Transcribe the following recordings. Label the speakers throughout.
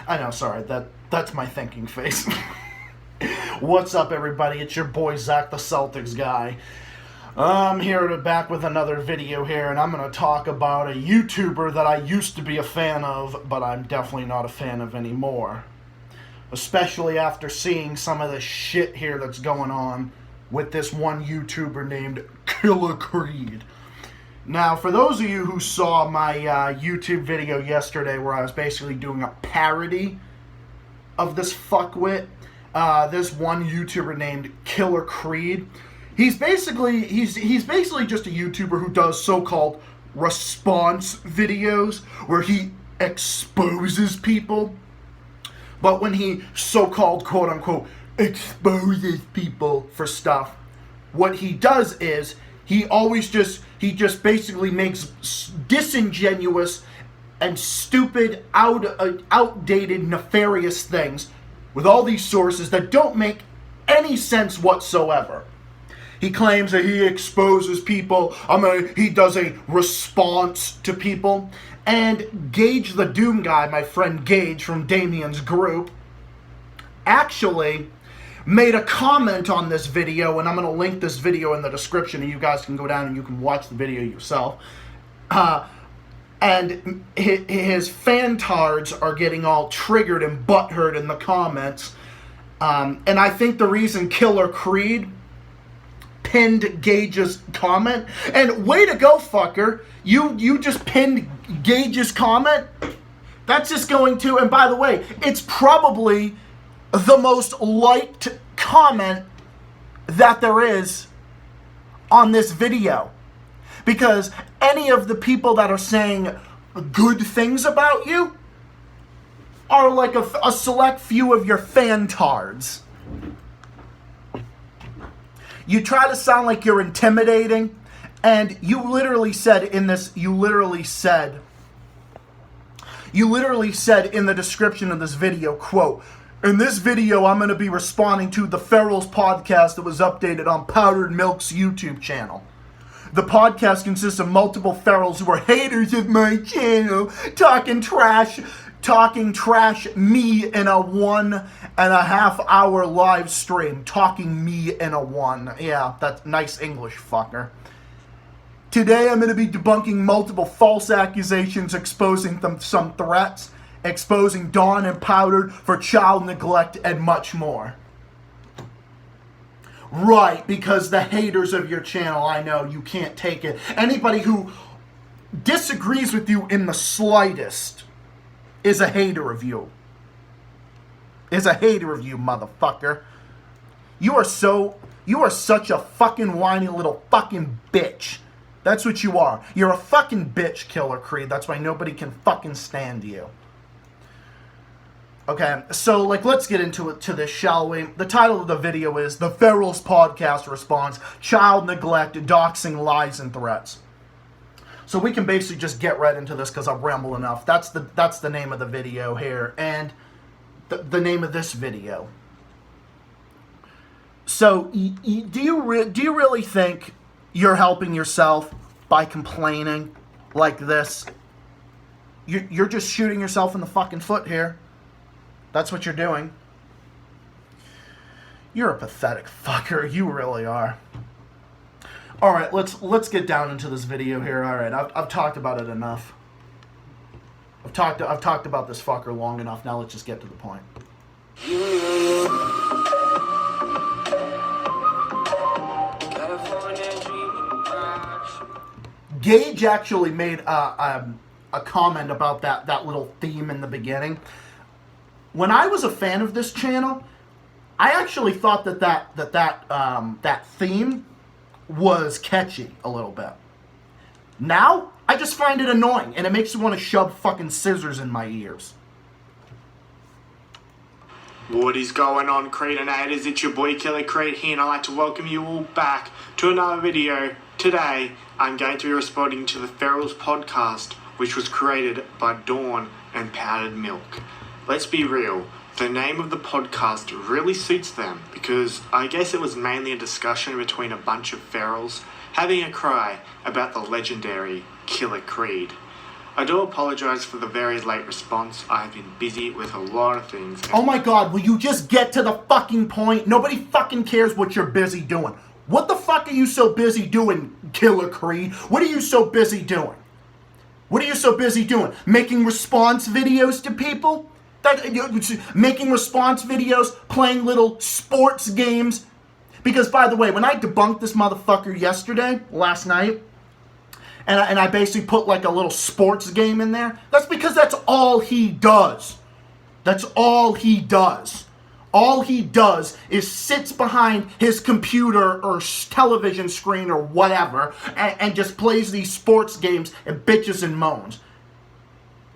Speaker 1: I know, sorry, that's my thinking face. What's up, everybody? It's your boy, Zach, the Celtics guy. I'm here back with another video here, and I'm going to talk about a YouTuber that I used to be a fan of, but I'm definitely not a fan of anymore. Especially after seeing some of the shit here that's going on with this one YouTuber named Killer Creed. Now, for those of you who saw my YouTube video yesterday where I was basically doing a parody of this fuckwit, this one YouTuber named Killer Creed, he's basically just a YouTuber who does so-called response videos where he exposes people. But when he so-called, quote-unquote, exposes people for stuff, what he does is he just basically makes disingenuous and stupid, outdated, nefarious things with all these sources that don't make any sense whatsoever. He claims that he exposes people. He does a response to people. And Gage the Doomguy, my friend Gage from Damien's group, actually made a comment on this video, and I'm going to link this video in the description, and you guys can go down and you can watch the video yourself. And his fantards are getting all triggered and butthurt in the comments. And I think the reason Killer Creed pinned Gage's comment, and way to go, fucker, you just pinned Gage's comment. That's just going to, and by the way, it's probably the most liked comment that there is on this video, because any of the people that are saying good things about you are like a select few of your fantards. You try to sound like you're intimidating, and you literally said in the description of this video, quote, "In this video, I'm going to be responding to the Ferals podcast that was updated on Powdered Milk's YouTube channel. The podcast consists of multiple Ferals who are haters of my channel, talking trash me in a 1.5 hour live stream. Talking me in a one. Yeah, that's nice English, fucker. Today, I'm going to be debunking multiple false accusations, exposing some threats, exposing Dawn and Powdered for child neglect, and much more." Right, because the haters of your channel, I know, you can't take it. Anybody who disagrees with you in the slightest is a hater of you. Is a hater of you, motherfucker. You are such a fucking whiny little fucking bitch. That's what you are. You're a fucking bitch, Killer Creed. That's why nobody can fucking stand you. Okay, so, let's get into this, shall we? The title of the video is The Ferals Podcast Response, Child Neglect, Doxing, Lies, and Threats. So we can basically just get right into this because I've rambled enough. That's the name of the video here, and the name of this video. So, do you really think you're helping yourself by complaining like this? You're just shooting yourself in the fucking foot here. That's what you're doing. You're a pathetic fucker. You really are. All right, let's get down into this video here. All right, I've talked about it enough. I've talked about this fucker long enough. Now let's just get to the point. Gage actually made a comment about that little theme in the beginning. When I was a fan of this channel, I actually thought that theme was catchy a little bit. Now, I just find it annoying, and it makes me want to shove fucking scissors in my ears.
Speaker 2: What is going on, Creedinators? It's your boy Killer Creed here, and I'd like to welcome you all back to another video. Today, I'm going to be responding to the Ferals podcast, which was created by Dawn and Powdered Milk. Let's be real, the name of the podcast really suits them, because I guess it was mainly a discussion between a bunch of Ferals having a cry about the legendary Killer Creed. I do apologise for the very late response. I have been busy with a lot of things.
Speaker 1: Oh my god, will you just get to the fucking point? Nobody fucking cares what you're busy doing. What the fuck are you so busy doing, Killer Creed? What are you so busy doing? What are you so busy doing? Making response videos to people? Making response videos, playing little sports games? Because, by the way, when I debunked this motherfucker last night, and I basically put like a little sports game in there, that's because that's all he does. That's all he does. All he does is sits behind his computer or television screen or whatever and just plays these sports games and bitches and moans.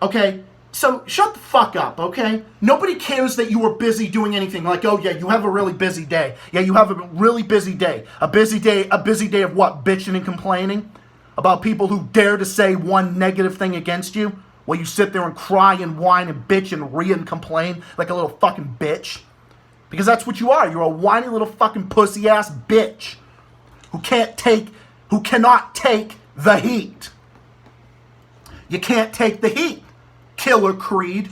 Speaker 1: Okay? So shut the fuck up, okay? Nobody cares that you were busy doing anything. Like, oh yeah, you have a really busy day. Yeah, you have a really busy day. A busy day of what? Bitching and complaining? About people who dare to say one negative thing against you? While you sit there and cry and whine and bitch and and complain like a little fucking bitch? Because that's what you are. You're a whiny little fucking pussy ass bitch who cannot take the heat. You can't take the heat, Killer Creed.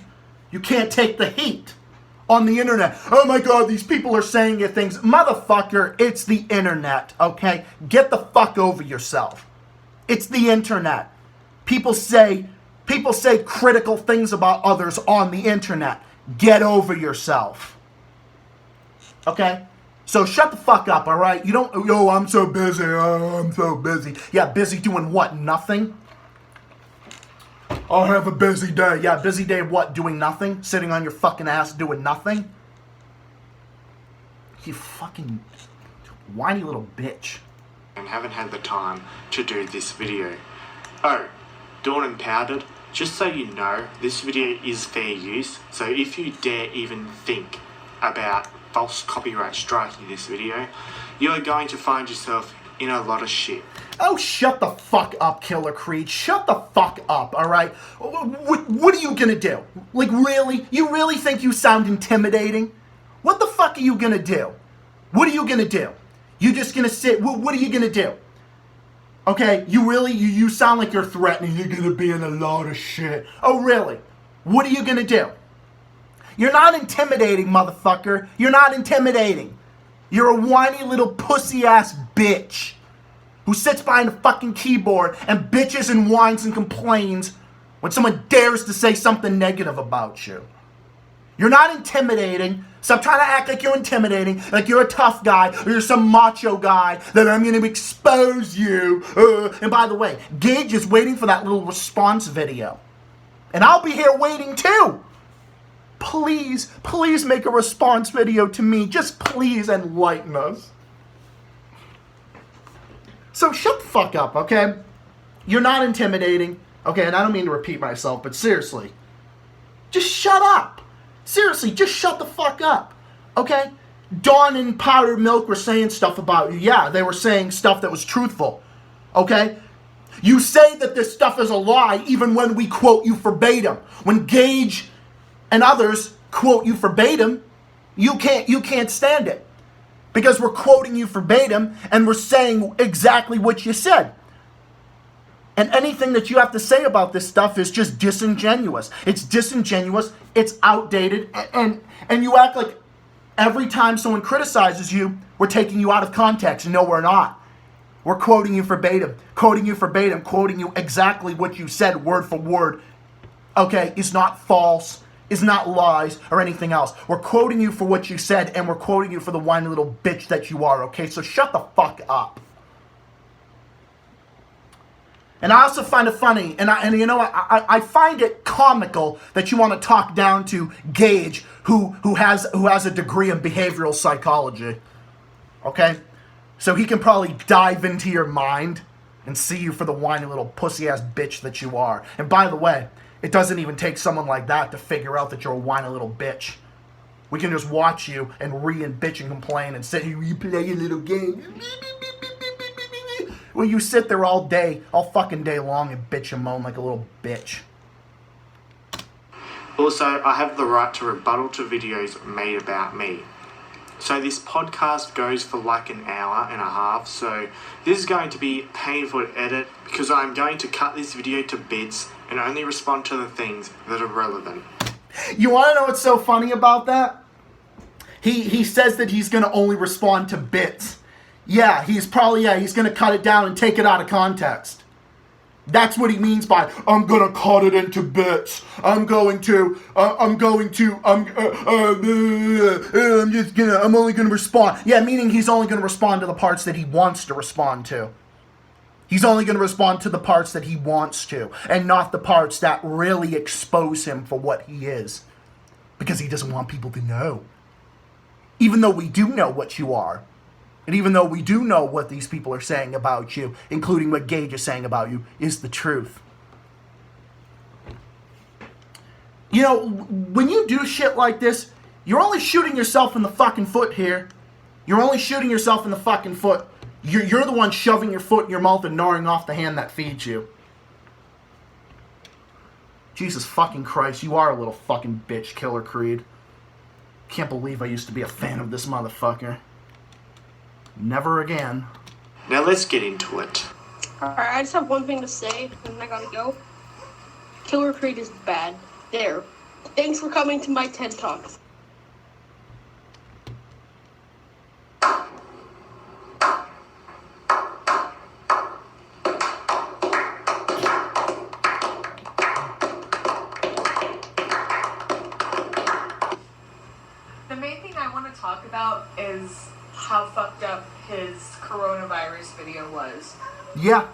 Speaker 1: You can't take the heat on the internet. Oh my god, these people are saying things. Motherfucker, it's the internet, okay? Get the fuck over yourself. It's the internet. People say critical things about others on the internet. Get over yourself. Okay? So shut the fuck up, alright? You don't, yo, I'm so busy, I'm so busy. Yeah, busy doing what? Nothing? I'll have a busy day. Yeah, busy day of what? Doing nothing? Sitting on your fucking ass doing nothing? You fucking whiny little bitch.
Speaker 2: And haven't had the time to do this video. Oh, Dawn and Powdered, just so you know, this video is fair use, so if you dare even think about false copyright striking this video, you are going to find yourself in a lot of shit.
Speaker 1: Oh, shut the fuck up, Killer Creed. Shut the fuck up, alright? What are you gonna do? Like, really? You really think you sound intimidating? What the fuck are you gonna do? What are you gonna do? You just gonna sit, what are you gonna do? Okay, you sound like you're threatening, you're gonna be in a lot of shit. Oh, really? What are you gonna do? You're not intimidating, motherfucker. You're not intimidating. You're a whiny little pussy-ass bitch who sits behind a fucking keyboard and bitches and whines and complains when someone dares to say something negative about you. You're not intimidating. Stop trying to act like you're intimidating, like you're a tough guy, or you're some macho guy, that I'm going to expose you. And by the way, Gage is waiting for that little response video. And I'll be here waiting too. Please make a response video to me. Just please enlighten us. So shut the fuck up, okay? You're not intimidating. Okay, and I don't mean to repeat myself, but seriously. Just shut up. Seriously, just shut the fuck up. Okay? Dawn and Powdered Milk were saying stuff about you. Yeah, they were saying stuff that was truthful. Okay? You say that this stuff is a lie even when we quote you verbatim. When Gage and others quote you verbatim, you can't stand it. Because we're quoting you verbatim and we're saying exactly what you said. And anything that you have to say about this stuff is just disingenuous. It's disingenuous, it's outdated, and you act like every time someone criticizes you, we're taking you out of context. No, we're not. We're quoting you verbatim, quoting you exactly what you said word for word. Okay, it's not false, it's not lies or anything else. We're quoting you for what you said, and we're quoting you for the whiny little bitch that you are, okay? So shut the fuck up. And I also find it funny, and you know what, I find it comical that you want to talk down to Gage, who has a degree in behavioral psychology. Okay? So he can probably dive into your mind and see you for the whiny little pussy-ass bitch that you are. And by the way, it doesn't even take someone like that to figure out that you're a whiny little bitch. We can just watch you and bitch and complain and say, you play a little game. Well, you sit there all fucking day long and bitch and moan like a little bitch.
Speaker 2: Also, I have the right to rebuttal to videos made about me. So this podcast goes for like an hour and a half, so this is going to be painful to edit because I'm going to cut this video to bits and only respond to the things that are relevant.
Speaker 1: You want to know what's so funny about that? He says that he's going to only respond to bits. Yeah, he's going to cut it down and take it out of context. That's what he means by, I'm going to cut it into bits. I'm only going to respond. Yeah, meaning he's only going to respond to the parts that he wants to respond to. He's only going to respond to the parts that he wants to, and not the parts that really expose him for what he is. Because he doesn't want people to know. Even though we do know what you are. And even though we do know what these people are saying about you, including what Gage is saying about you, is the truth. You know, when you do shit like this, you're only shooting yourself in the fucking foot here. You're only shooting yourself in the fucking foot. You're the one shoving your foot in your mouth and gnawing off the hand that feeds you. Jesus fucking Christ, you are a little fucking bitch, Killer Creed. Can't believe I used to be a fan of this motherfucker. Never again.
Speaker 2: Now let's get into it.
Speaker 3: Alright, I just have one thing to say, and then I gotta go. Killer Creed is bad. There. Thanks for coming to my TED Talks.
Speaker 4: The main thing I want to talk about is how fucked up his coronavirus video was.
Speaker 1: Yeah.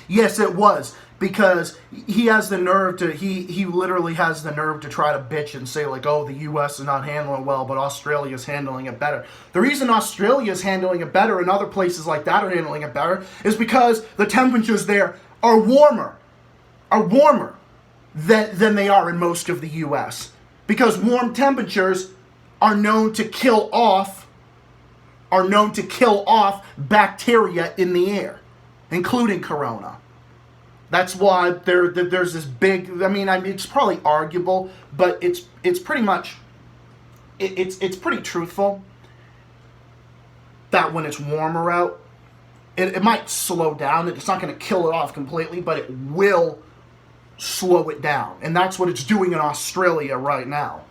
Speaker 1: Yes, it was. Because he has the nerve to, he literally has the nerve to try to bitch and say like, oh, the U.S. is not handling it well, but Australia's handling it better. The reason Australia's handling it better and other places like that are handling it better is because the temperatures there are warmer than they are in most of the U.S. Because warm temperatures are known to kill off bacteria in the air, including corona. That's why there's this big. I mean, it's probably arguable, but it's pretty much it's pretty truthful that when it's warmer out, it might slow down. It's not going to kill it off completely, but it will slow it down, and that's what it's doing in Australia right now.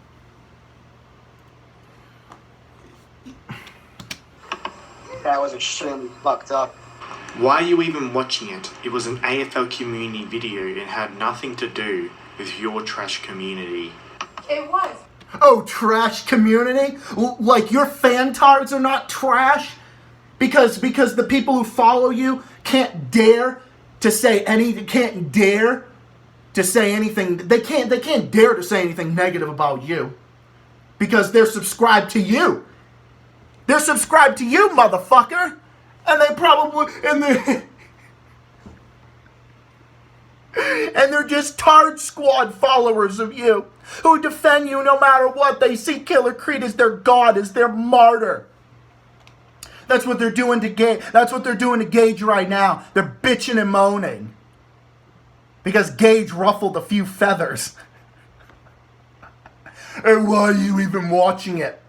Speaker 5: That was extremely fucked up.
Speaker 2: Why are you even watching it? It was an AFL community video and had nothing to do with your trash community.
Speaker 4: It was.
Speaker 1: Oh, trash community? Like your fantards are not trash? Because the people who follow you can't dare to say anything, can't dare to say anything. They can't dare to say anything negative about you. Because they're subscribed to you. They're subscribed to you, motherfucker. And they probably, and they're just Tard Squad followers of you who defend you no matter what. They see Killer Creed as their god, as their martyr. That's what they're doing to Gage. That's what they're doing to Gage right now. They're bitching and moaning because Gage ruffled a few feathers. And why are you even watching it?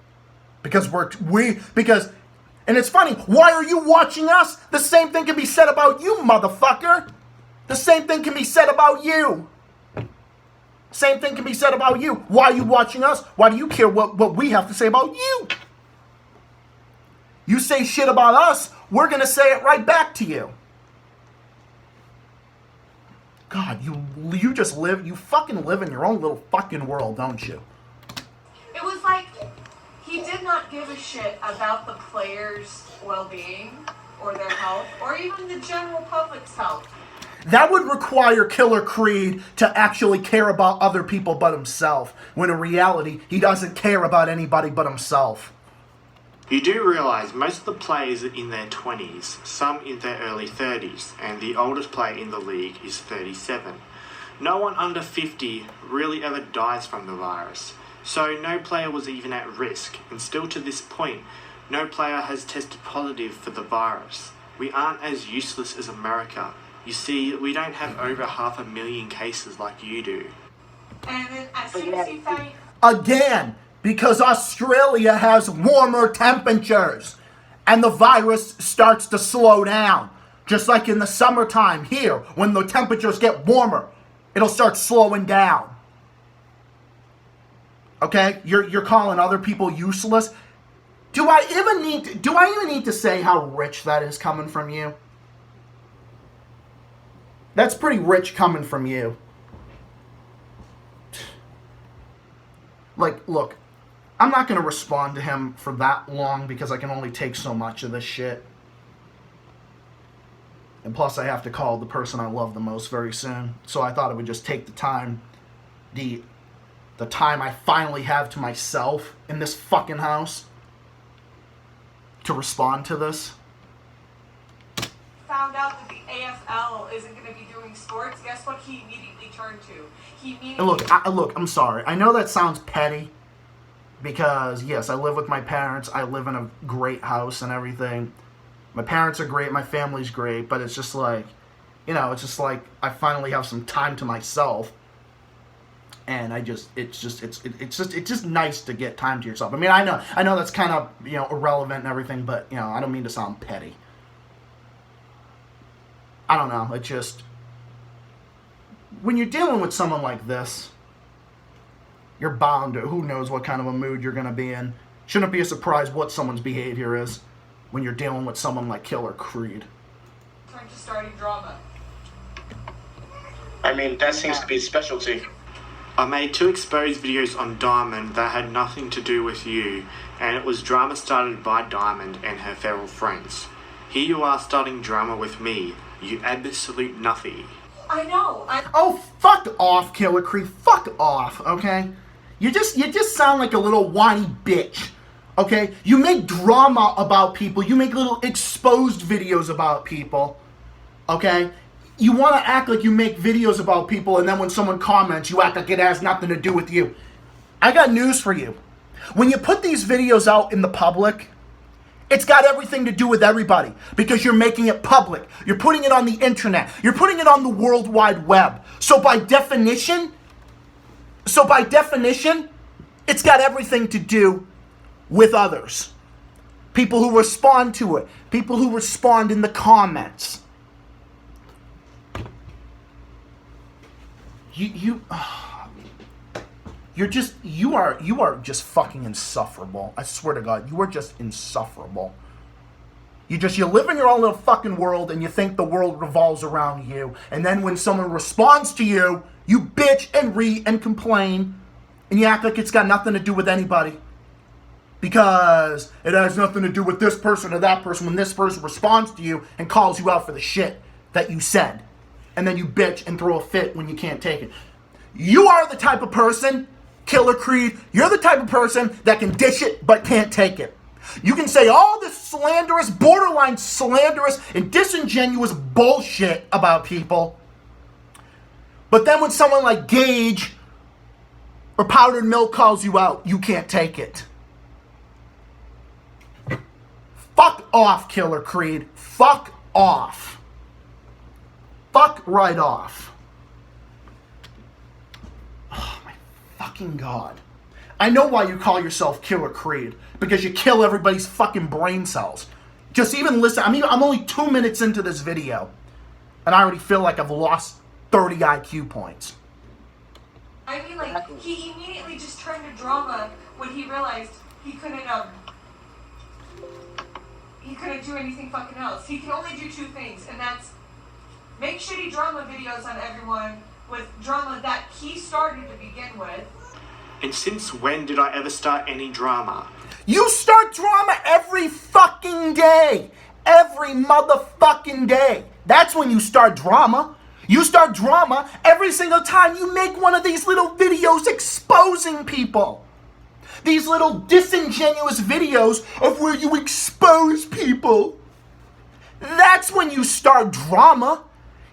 Speaker 1: Because and it's funny, why are you watching us? The same thing can be said about you, motherfucker. The same thing can be said about you. Same thing can be said about you. Why are you watching us? Why do you care what we have to say about you? You say shit about us, we're gonna say it right back to you. God, you fucking live in your own little fucking world, don't you?
Speaker 4: It was like he did not give a shit about the players' well-being or their health or even the general public's health.
Speaker 1: That would require Killer Creed to actually care about other people but himself, when in reality, he doesn't care about anybody but himself.
Speaker 2: You do realise most of the players are in their 20s, some in their early 30s, and the oldest player in the league is 37. No one under 50 really ever dies from the virus. So no player was even at risk, and still to this point, no player has tested positive for the virus. We aren't as useless as America. You see, we don't have over 500,000 cases like you do.
Speaker 4: And then as soon as he found...
Speaker 1: Again, because Australia has warmer temperatures and the virus starts to slow down. Just like in the summertime here, when the temperatures get warmer, it'll start slowing down. Okay? You're calling other people useless? Do I even need to say how rich that is coming from you? That's pretty rich coming from you. Like, look, I'm not going to respond to him for that long because I can only take so much of this shit. And plus, I have to call the person I love the most very soon. So I thought I would just take the time, the time I finally have to myself in this fucking house to respond to this.
Speaker 4: Found out that the AFL isn't going to be doing sports. Guess what he immediately turned to?
Speaker 1: Look, I'm sorry. I know that sounds petty because, yes, I live with my parents. I live in a great house and everything. My parents are great. My family's great. But it's just like, it's just like I finally have some time to myself. And it's just nice to get time to yourself. I mean, I know that's kind of, irrelevant and everything, but, I don't mean to sound petty. I don't know. It just, when you're dealing with someone like this, you're bound to, who knows what kind of a mood you're going to be in. Shouldn't be a surprise what someone's behavior is when you're dealing with someone like Killer Creed.
Speaker 4: Turned to starting drama.
Speaker 5: I mean, that seems to be his specialty.
Speaker 2: I made 2 exposed videos on Diamond that had nothing to do with you, and it was drama started by Diamond and her feral friends. Here you are starting drama with me, you absolute nuffy.
Speaker 4: I know.
Speaker 1: Oh, fuck off, Killer Creed. Fuck off, okay? You just sound like a little whiny bitch, okay? You make drama about people. You make little exposed videos about people, okay? You want to act like you make videos about people, and then when someone comments, you act like it has nothing to do with you. I got news for you. When you put these videos out in the public, it's got everything to do with everybody because you're making it public. You're putting it on the internet. You're putting it on the World Wide Web. So by definition, it's got everything to do with others. People who respond to it. People who respond in the comments. You are just fucking insufferable. I swear to God, you are just insufferable. You live in your own little fucking world and you think the world revolves around you. And then when someone responds to you, you bitch and complain and you act like it's got nothing to do with anybody. Because it has nothing to do with this person or that person when this person responds to you and calls you out for the shit that you said. And then you bitch and throw a fit when you can't take it. You are the type of person, Killer Creed, you're the type of person that can dish it but can't take it. You can say all this slanderous, borderline slanderous, and disingenuous bullshit about people. But then when someone like Gage or Powdered Milk calls you out, you can't take it. Fuck off, Killer Creed. Fuck off. Fuck right off. Oh my fucking God. I know why you call yourself Killer Creed. Because you kill everybody's fucking brain cells. Just even listen. I'm only 2 minutes into this video. And I already feel like I've lost 30 IQ points.
Speaker 4: I mean, like, he immediately just turned to drama when he realized he couldn't do anything fucking else. He can only do 2 things, and that's make shitty drama videos on everyone with drama that he started to begin with.
Speaker 2: And since when did I ever start any drama?
Speaker 1: You start drama every fucking day. Every motherfucking day. That's when you start drama. You start drama every single time you make one of these little videos exposing people. These little disingenuous videos of where you expose people. That's when you start drama.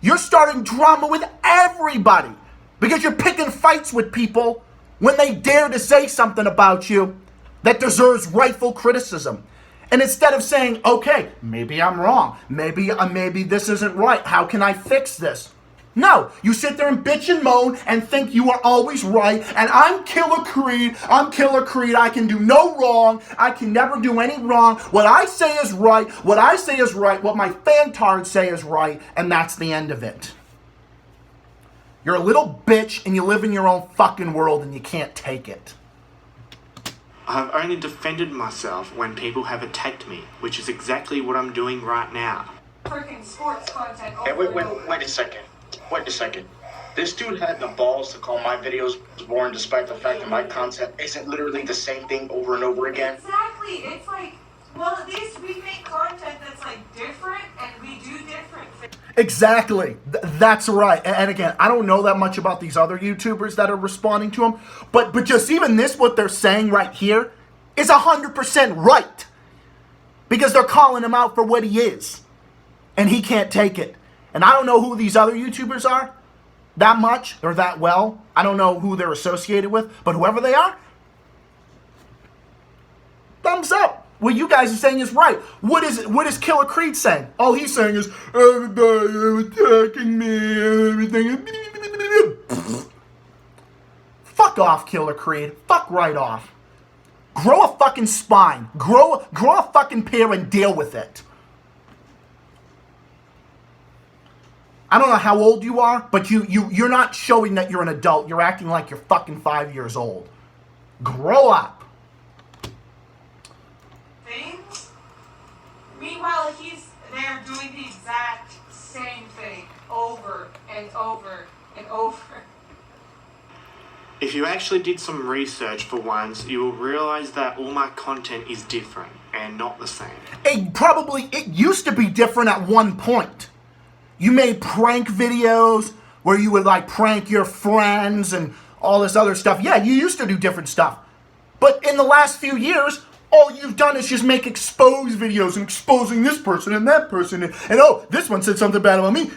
Speaker 1: You're starting drama with everybody because you're picking fights with people when they dare to say something about you that deserves rightful criticism. And instead of saying, okay, maybe I'm wrong. Maybe this isn't right. How can I fix this? No, you sit there and bitch and moan and think you are always right, and I'm Killer Creed, I can do no wrong, I can never do any wrong, what I say is right, what my fantards say is right, and that's the end of it. You're a little bitch, and you live in your own fucking world, and you can't take it.
Speaker 2: I've only defended myself when people have attacked me, which is exactly what I'm doing right now.
Speaker 4: Freaking sports content.
Speaker 5: Hey, wait a second. Wait a second. This dude had the balls to call my videos boring despite the fact that my content isn't literally the same thing over and over again.
Speaker 4: Exactly. It's like, well, at least we make content that's like different and we do different things.
Speaker 1: Exactly. That's right. And again, I don't know that much about these other YouTubers that are responding to him, but just even this, what they're saying right here, is 100% right. Because they're calling him out for what he is. And he can't take it. And I don't know who these other YouTubers are that much or that well. I don't know who they're associated with, but whoever they are, thumbs up. What you guys are saying is right. What is Killer Creed saying? All he's saying is, everybody attacking me, everything. Fuck off, Killer Creed. Fuck right off. Grow a fucking spine. Grow a fucking pair and deal with it. I don't know how old you are, but you're not showing that you're an adult. You're acting like you're fucking 5 years old. Grow up.
Speaker 4: Things. Meanwhile, he's there doing the exact same thing over and over and over.
Speaker 2: If you actually did some research for once, you will realize that all my content is different and not the same.
Speaker 1: It used to be different at one point. You made prank videos where you would like prank your friends and all this other stuff. Yeah, you used to do different stuff. But in the last few years, all you've done is just make expose videos and exposing this person and that person. And oh, this one said something bad about me.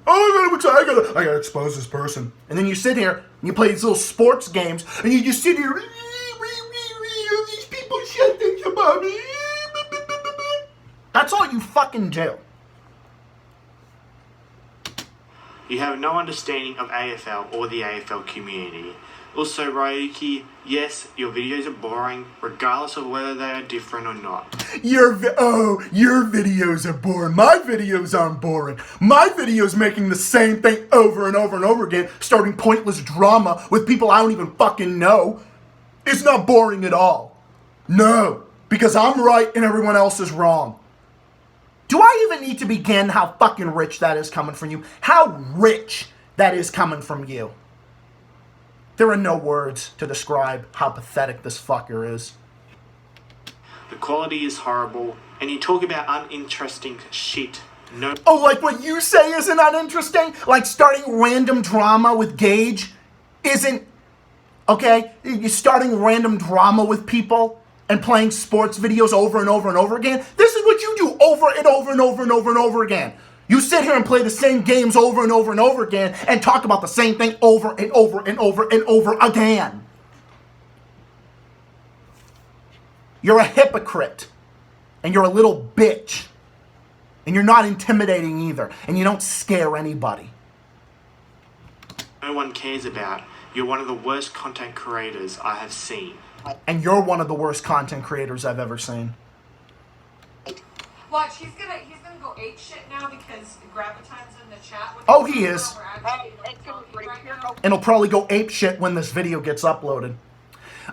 Speaker 1: Oh, I gotta expose this person. And then you sit here and you play these little sports games and you just sit here. These people said things about me. That's all you fucking do.
Speaker 2: You have no understanding of AFL or the AFL community. Also, Ryuki, yes, your videos are boring, regardless of whether they are different or not.
Speaker 1: Your videos are boring. My videos aren't boring. My videos making the same thing over and over and over again, starting pointless drama with people I don't even fucking know. It's not boring at all. No, because I'm right and everyone else is wrong. Do I even need to begin how fucking rich that is coming from you? How rich that is coming from you? There are no words to describe how pathetic this fucker is.
Speaker 2: The quality is horrible, and you talk about uninteresting shit. No.
Speaker 1: Oh, like what you say isn't uninteresting? Like starting random drama with Gage isn't, okay? You're starting random drama with people and playing sports videos over and over and over again. This is what you do over and over and over and over and over again. You sit here and play the same games over and over and over again and talk about the same thing over and over and over and over again. You're a hypocrite. And you're a little bitch. And you're not intimidating either. And you don't scare anybody.
Speaker 2: No one cares about. You're one of the worst content creators I have seen.
Speaker 1: And you're one of the worst content creators I've ever seen.
Speaker 4: Watch, he's gonna go ape shit now because Gravitine's in the chat.
Speaker 1: Oh, he is. And he'll probably go ape shit when this video gets uploaded.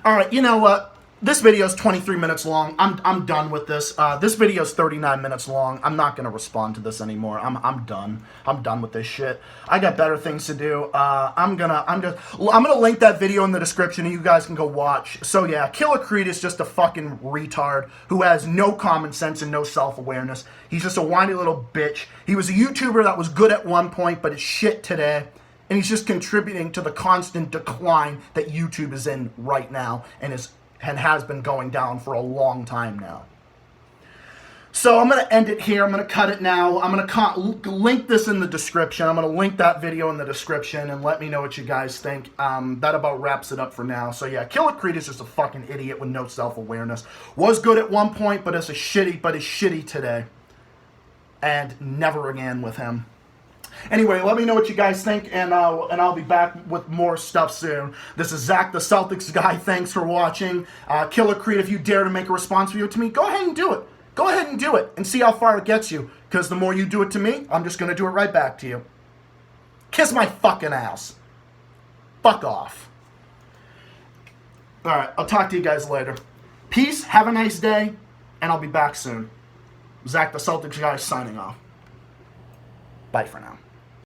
Speaker 1: Alright, you know what? This video is 23 minutes long. I'm done with this. This video is 39 minutes long. I'm not gonna respond to this anymore. I'm done. I'm done with this shit. I got better things to do. I'm gonna link that video in the description and you guys can go watch. So yeah, Killer Creed is just a fucking retard who has no common sense and no self-awareness. He's just a whiny little bitch. He was a YouTuber that was good at one point, but is shit today. And he's just contributing to the constant decline that YouTube is in right now and has been going down for a long time now. So I'm going to end it here. I'm going to cut it now. I'm going to link this in the description. I'm going to link that video in the description and let me know what you guys think. That about wraps it up for now. So yeah, Killer Creed is just a fucking idiot with no self-awareness. Was good at one point, but is shitty today. And never again with him. Anyway, let me know what you guys think, and I'll be back with more stuff soon. This is Zach, the Celtics guy. Thanks for watching. Killer Creed, if you dare to make a response video to me, go ahead and do it. Go ahead and do it and see how far it gets you. Because the more you do it to me, I'm just going to do it right back to you. Kiss my fucking ass. Fuck off. Alright, I'll talk to you guys later. Peace, have a nice day, and I'll be back soon. Zach, the Celtics guy, signing off. Bye for now.